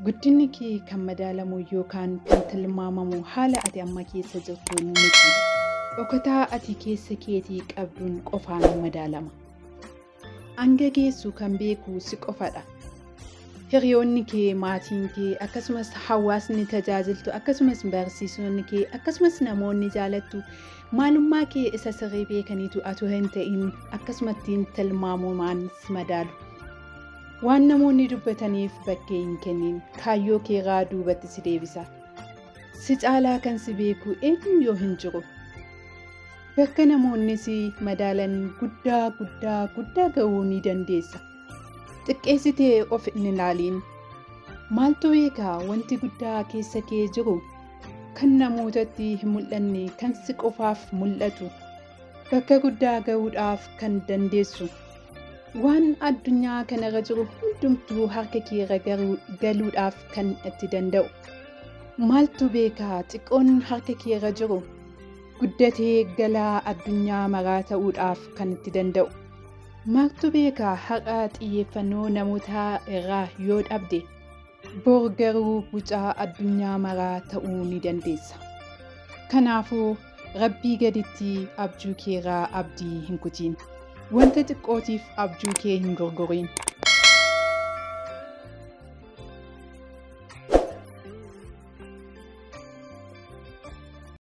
Guddinni kee kan madaalamu yookaan kan tilmaamamu haala ati amma keessa jirtu miti. Dhokataa ati keessa keetii qabduun qofaan madaalama. Hanga geessu kan beeku si qofadha. Hiriyoonni kee, maatiin kee, akkasumas hawaasni tajaajiltu, akkasumas barsiisonni kee, akkasumas namoonni jaalattu maalummaa kee isa sirrii beekaniitu atu hin ta'in akkasumattiin tilmaamumaan si madaalu. Waan namoonni dubbataniif bakkee hin kennin, kaayyoo keeraa duubatti si deebisa. Si caalaa kan si beeku eenyu yoo hin jiru. Bakka namoonni si madaalan guddaa ga'uu ni dandeessa. Xiqqeessitee of hin ilaaliin. Maaltu beekaa wanti guddaa keessa kee jiru kan namootatti hin mul'anne kan si qofaaf mul'atu bakka guddaa ga'uudhaaf kan dandeessu. Waan addunyaa kanarra jiru hundumtuu harka keerra galuudhaaf kan itti danda'u. Maaltu beekaa xiqqoon harka keerra jiru guddatee galaa addunyaa maraa ta'uudhaaf kan itti danda'u. Maaltu beekaa har'a xiyyeeffannoo namootaa irraa yoo dhabde bor garuu gucaa addunyaa maraa ta'uu ni dandeessa. Kanaafuu Rabbii gaditti abjuu keerraa abdii hin kutiin. Wanta xiqqootiif abjuu kee hin gurgurin.